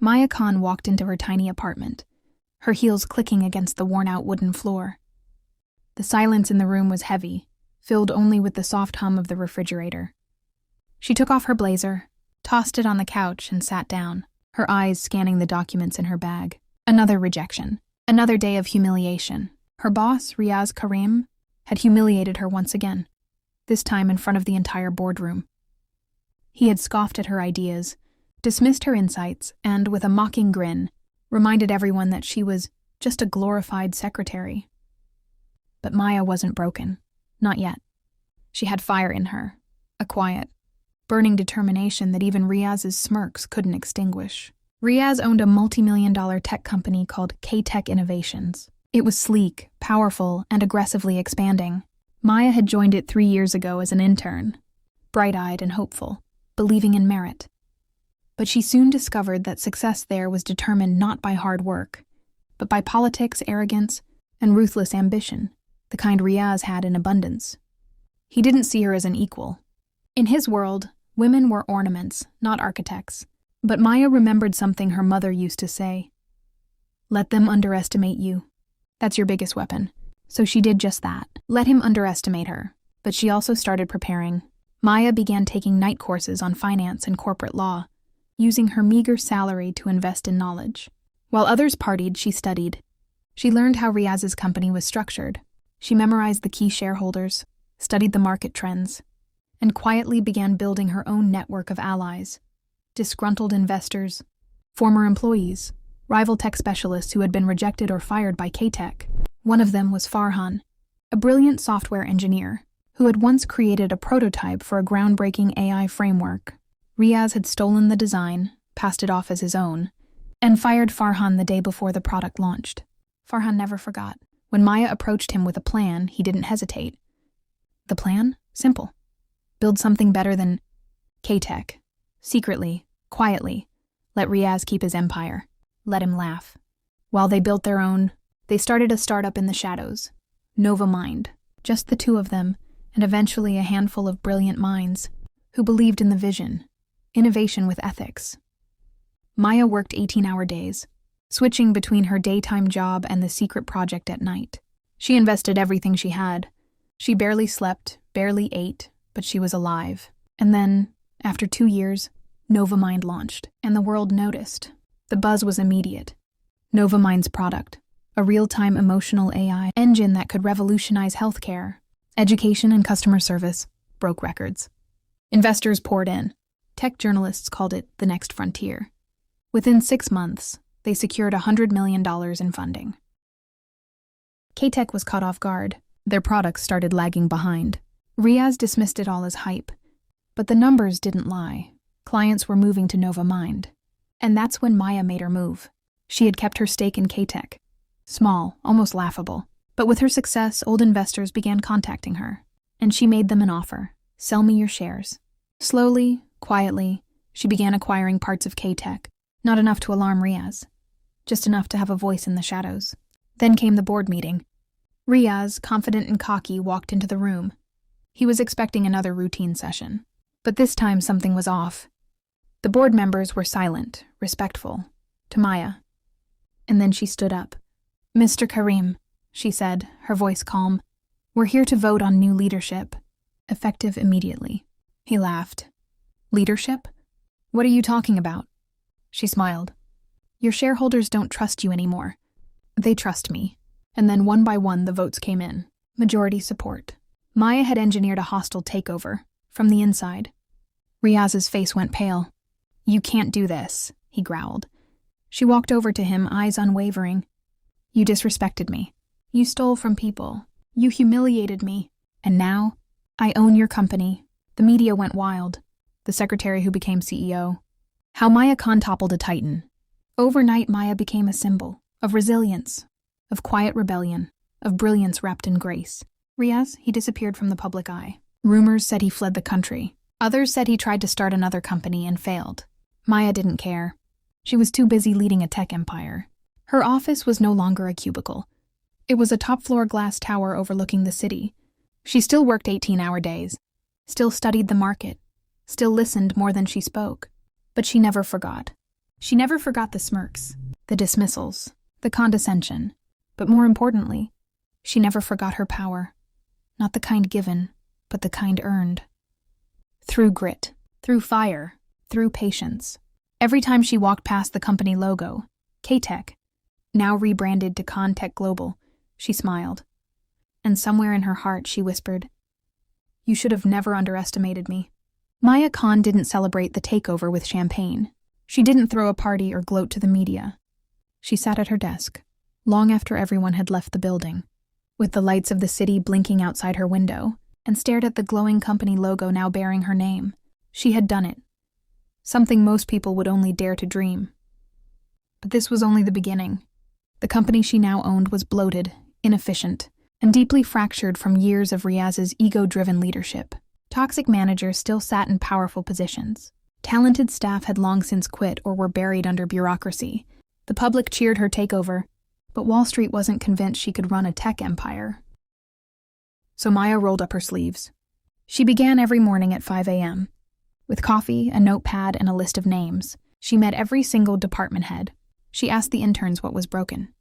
Maya Khan walked into her tiny apartment, her heels clicking against the worn-out wooden floor. The silence in the room was heavy, filled only with the soft hum of the refrigerator. She took off her blazer, tossed it on the couch, and sat down, her eyes scanning the documents in her bag. Another rejection. Another day of humiliation. Her boss, Riaz Karim, had humiliated her once again, this time in front of the entire boardroom. He had scoffed at her ideas, dismissed her insights, and, with a mocking grin, reminded everyone that she was just a glorified secretary. But Maya wasn't broken. Not yet. She had fire in her, a quiet, burning determination that even Riaz's smirks couldn't extinguish. Riaz owned a multi-million-dollar tech company called K-Tech Innovations. It was sleek, powerful, and aggressively expanding. Maya had joined it 3 years ago as an intern, bright-eyed and hopeful, believing in merit. But she soon discovered that success there was determined not by hard work, but by politics, arrogance, and ruthless ambition, the kind Riaz had in abundance. He didn't see her as an equal. In his world, women were ornaments, not architects. But Maya remembered something her mother used to say. Let them underestimate you. That's your biggest weapon. So she did just that. Let him underestimate her. But she also started preparing. Maya began taking night courses on finance and corporate law, using her meager salary to invest in knowledge. While others partied, she studied. She learned how Riaz's company was structured. She memorized the key shareholders, studied the market trends, and quietly began building her own network of allies. Disgruntled investors, former employees, rival tech specialists who had been rejected or fired by K-Tech. One of them was Farhan, a brilliant software engineer who had once created a prototype for a groundbreaking AI framework. Riaz had stolen the design, passed it off as his own, and fired Farhan the day before the product launched. Farhan never forgot. When Maya approached him with a plan, he didn't hesitate. The plan? Simple. Build something better than K-Tech. Secretly, quietly, let Riaz keep his empire. Let him laugh. While they built their own, they started a startup in the shadows. Nova Mind. Just the two of them, and eventually a handful of brilliant minds who believed in the vision. Innovation with ethics. Maya worked 18-hour days, switching between her daytime job and the secret project at night. She invested everything she had. She barely slept, barely ate, but she was alive. And then, after 2 years, Nova Mind launched, and the world noticed. The buzz was immediate. Nova Mind's product, a real-time emotional AI engine that could revolutionize healthcare, education, and customer service, broke records. Investors poured in. Tech journalists called it the next frontier. Within 6 months, they secured $100 million in funding. K-Tech was caught off guard. Their products started lagging behind. Riaz dismissed it all as hype. But the numbers didn't lie. Clients were moving to Nova Mind. And that's when Maya made her move. She had kept her stake in K-Tech. Small, almost laughable. But with her success, old investors began contacting her. And she made them an offer. Sell me your shares. Slowly, quietly, she began acquiring parts of K-Tech. Not enough to alarm Riaz. Just enough to have a voice in the shadows. Then came the board meeting. Riaz, confident and cocky, walked into the room. He was expecting another routine session. But this time something was off. The board members were silent, respectful, to Maya. And then she stood up. Mr. Karim, she said, her voice calm, we're here to vote on new leadership, effective immediately. He laughed. Leadership? What are you talking about? She smiled. Your shareholders don't trust you anymore. They trust me. And then one by one the votes came in. Majority support. Maya had engineered a hostile takeover, from the inside. Riaz's face went pale. You can't do this, he growled. She walked over to him, eyes unwavering. You disrespected me. You stole from people. You humiliated me. And now, I own your company. The media went wild. The secretary who became CEO. How Maya Khan toppled a titan. Overnight, Maya became a symbol of resilience, of quiet rebellion, of brilliance wrapped in grace. Riaz, he disappeared from the public eye. Rumors said he fled the country. Others said he tried to start another company and failed. Maya didn't care. She was too busy leading a tech empire. Her office was no longer a cubicle. It was a top-floor glass tower overlooking the city. She still worked 18-hour days, still studied the market, still listened more than she spoke. But she never forgot. She never forgot the smirks, the dismissals, the condescension, but more importantly, she never forgot her power. Not the kind given, but the kind earned. Through grit, through fire, through patience. Every time she walked past the company logo, K-Tech, now rebranded to Contech Global, she smiled. And somewhere in her heart she whispered, "You should have never underestimated me." Maya Khan didn't celebrate the takeover with champagne. She didn't throw a party or gloat to the media. She sat at her desk, long after everyone had left the building, with the lights of the city blinking outside her window, and stared at the glowing company logo now bearing her name. She had done it. Something most people would only dare to dream. But this was only the beginning. The company she now owned was bloated, inefficient, and deeply fractured from years of Riaz's ego-driven leadership. Toxic managers still sat in powerful positions. Talented staff had long since quit or were buried under bureaucracy. The public cheered her takeover, but Wall Street wasn't convinced she could run a tech empire. So Maya rolled up her sleeves. She began every morning at 5 a.m. With coffee, a notepad, and a list of names. She met every single department head. She asked the interns what was broken.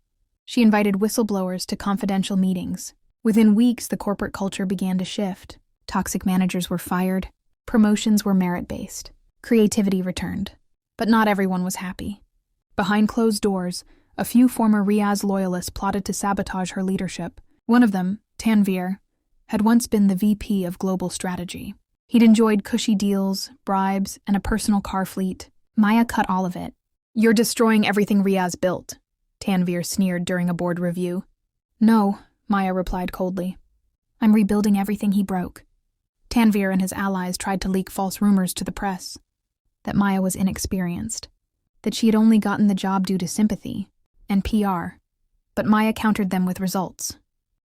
She invited whistleblowers to confidential meetings. Within weeks, the corporate culture began to shift. Toxic managers were fired. Promotions were merit-based. Creativity returned. But not everyone was happy. Behind closed doors, a few former Riaz loyalists plotted to sabotage her leadership. One of them, Tanvir, had once been the VP of Global Strategy. He'd enjoyed cushy deals, bribes, and a personal car fleet. Maya cut all of it. "You're destroying everything Riaz built," Tanvir sneered during a board review. "No," Maya replied coldly. "I'm rebuilding everything he broke." Tanvir and his allies tried to leak false rumors to the press. That Maya was inexperienced. That she had only gotten the job due to sympathy and PR. But Maya countered them with results.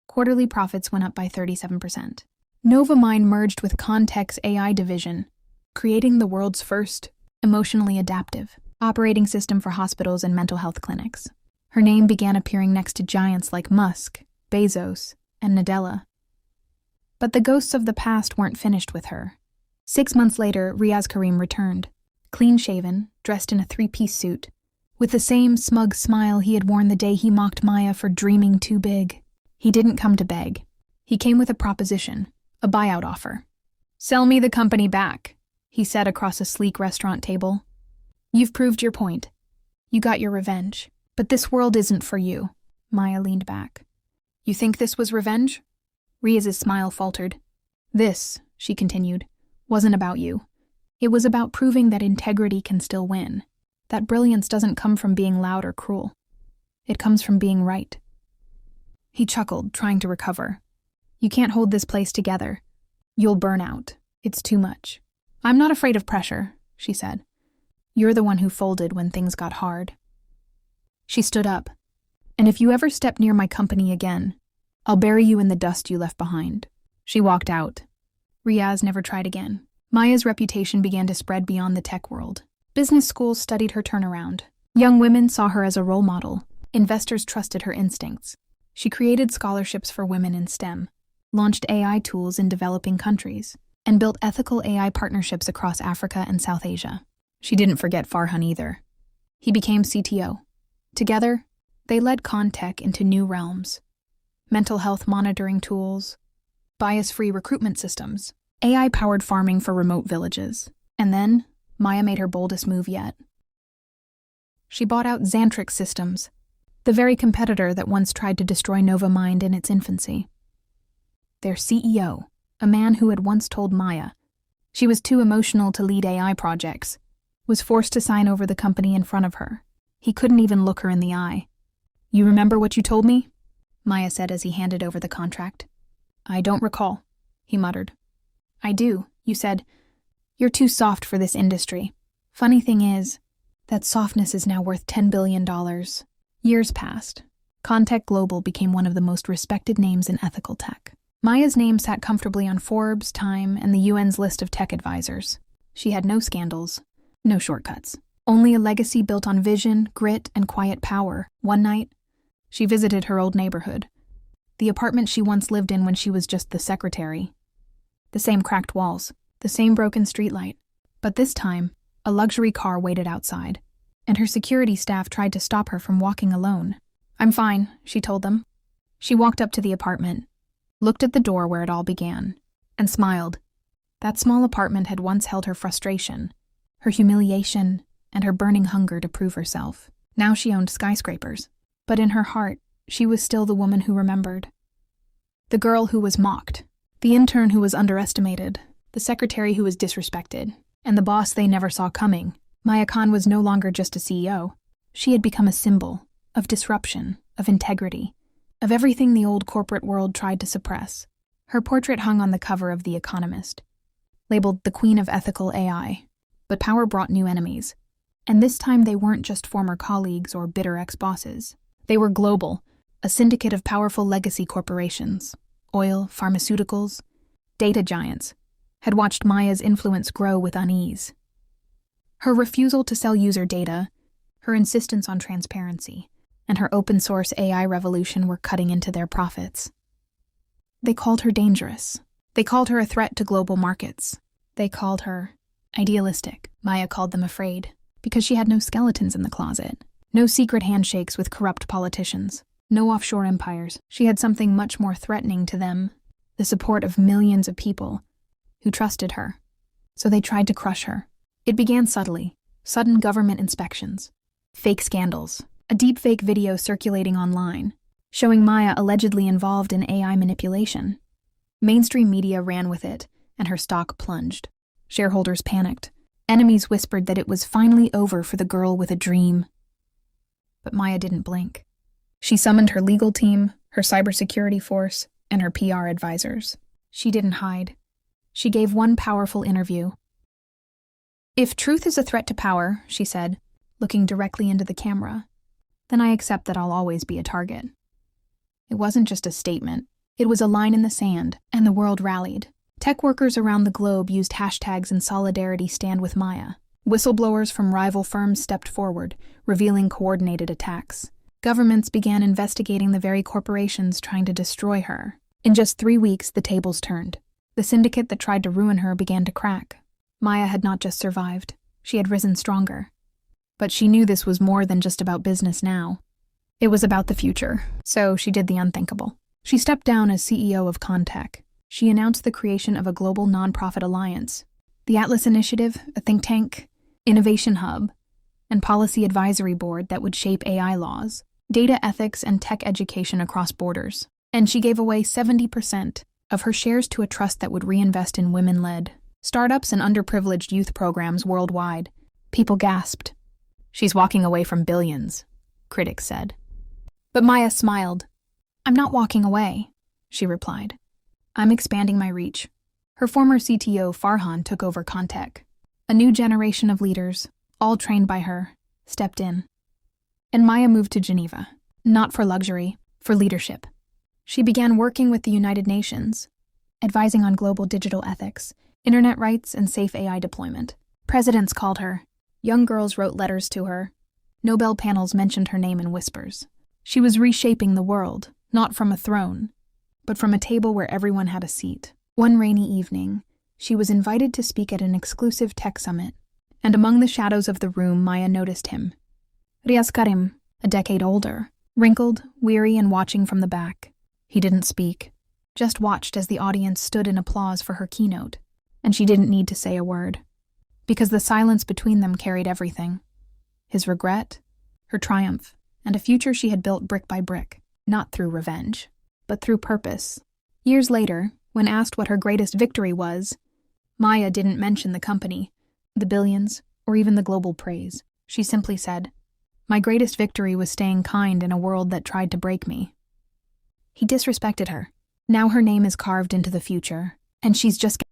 Quarterly profits went up by 37%. Novamind merged with Contech's AI division, creating the world's first emotionally adaptive operating system for hospitals and mental health clinics. Her name began appearing next to giants like Musk, Bezos, and Nadella. But the ghosts of the past weren't finished with her. 6 months later, Riaz Karim returned, clean-shaven, dressed in a three-piece suit, with the same smug smile he had worn the day he mocked Maya for dreaming too big. He didn't come to beg. He came with a proposition, a buyout offer. "Sell me the company back," he said across a sleek restaurant table. "You've proved your point. You got your revenge. But this world isn't for you." Maya leaned back. "You think this was revenge?" Riaz's smile faltered. "This," she continued, "wasn't about you. It was about proving that integrity can still win. That brilliance doesn't come from being loud or cruel. It comes from being right." He chuckled, trying to recover. "You can't hold this place together. You'll burn out. It's too much." "I'm not afraid of pressure," she said. "You're the one who folded when things got hard." She stood up. "And if you ever step near my company again, I'll bury you in the dust you left behind." She walked out. Riaz never tried again. Maya's reputation began to spread beyond the tech world. Business schools studied her turnaround. Young women saw her as a role model. Investors trusted her instincts. She created scholarships for women in STEM, launched AI tools in developing countries, and built ethical AI partnerships across Africa and South Asia. She didn't forget Farhan either. He became CTO. Together, they led Contech into new realms. Mental health monitoring tools, bias-free recruitment systems, AI-powered farming for remote villages. And then, Maya made her boldest move yet. She bought out Xantrix Systems, the very competitor that once tried to destroy Novamind in its infancy. Their CEO, a man who had once told Maya she was too emotional to lead AI projects, was forced to sign over the company in front of her. He couldn't even look her in the eye. "You remember what you told me?" Maya said as he handed over the contract. "I don't recall," he muttered. "I do. You said, 'You're too soft for this industry.' Funny thing is, that softness is now worth $10 billion. Years passed. Contech Global became one of the most respected names in ethical tech. Maya's name sat comfortably on Forbes, Time, and the UN's list of tech advisors. She had no scandals, no shortcuts. Only a legacy built on vision, grit, and quiet power. One night, she visited her old neighborhood, the apartment she once lived in when she was just the secretary. The same cracked walls, the same broken streetlight, but this time, a luxury car waited outside. and her security staff tried to stop her from walking alone. "I'm fine," she told them. She walked up to the apartment, looked at the door where it all began, and smiled. That small apartment had once held her frustration, her humiliation, and her burning hunger to prove herself. Now she owned skyscrapers, but in her heart, she was still the woman who remembered. The girl who was mocked, the intern who was underestimated, the secretary who was disrespected, and the boss they never saw coming. Maya Khan was no longer just a CEO. She had become a symbol of disruption, of integrity, of everything the old corporate world tried to suppress. Her portrait hung on the cover of The Economist, labeled the Queen of Ethical AI. But power brought new enemies. And this time they weren't just former colleagues or bitter ex-bosses. They were global, a syndicate of powerful legacy corporations, oil, pharmaceuticals, data giants, had watched Maya's influence grow with unease. Her refusal to sell user data, her insistence on transparency, and her open-source AI revolution were cutting into their profits. They called her dangerous. They called her a threat to global markets. They called her idealistic. Maya called them afraid, because she had no skeletons in the closet, no secret handshakes with corrupt politicians, no offshore empires. She had something much more threatening to them, the support of millions of people who trusted her. So they tried to crush her. It began subtly, sudden government inspections, fake scandals, a deepfake video circulating online, showing Maya allegedly involved in AI manipulation. Mainstream media ran with it, and her stock plunged. Shareholders panicked. Enemies whispered that it was finally over for the girl with a dream. But Maya didn't blink. She summoned her legal team, her cybersecurity force, and her PR advisors. She didn't hide. She gave one powerful interview. "If truth is a threat to power," she said, looking directly into the camera, "then I accept that I'll always be a target." It wasn't just a statement. It was a line in the sand, and the world rallied. Tech workers around the globe used hashtags in solidarity stand with Maya. Whistleblowers from rival firms stepped forward, revealing coordinated attacks. Governments began investigating the very corporations trying to destroy her. In just 3 weeks, the tables turned. The syndicate that tried to ruin her began to crack. Maya had not just survived. She had risen stronger. But she knew this was more than just about business now. It was about the future, so she did the unthinkable. She stepped down as CEO of Contech. She announced the creation of a global nonprofit alliance, the Atlas Initiative, a think tank, innovation hub, and policy advisory board that would shape AI laws, data ethics, and tech education across borders. And she gave away 70% of her shares to a trust that would reinvest in women-led startups and underprivileged youth programs worldwide. People gasped. "She's walking away from billions," critics said. But Maya smiled. "I'm not walking away," she replied. "I'm expanding my reach." Her former CTO, Farhan, took over Contech. A new generation of leaders, all trained by her, stepped in. And Maya moved to Geneva, not for luxury, for leadership. She began working with the United Nations, advising on global digital ethics, internet rights, and safe AI deployment. Presidents called her. Young girls wrote letters to her. Nobel panels mentioned her name in whispers. She was reshaping the world, not from a throne, but from a table where everyone had a seat. One rainy evening, she was invited to speak at an exclusive tech summit, and among the shadows of the room, Maya noticed him. Riaz Karim, a decade older, wrinkled, weary, and watching from the back. He didn't speak, just watched as the audience stood in applause for her keynote, and she didn't need to say a word, because the silence between them carried everything. His regret, her triumph, and a future she had built brick by brick, not through revenge, but through purpose. Years later, when asked what her greatest victory was, Maya didn't mention the company, the billions, or even the global praise. She simply said, "My greatest victory was staying kind in a world that tried to break me." He disrespected her. Now her name is carved into the future, and she's just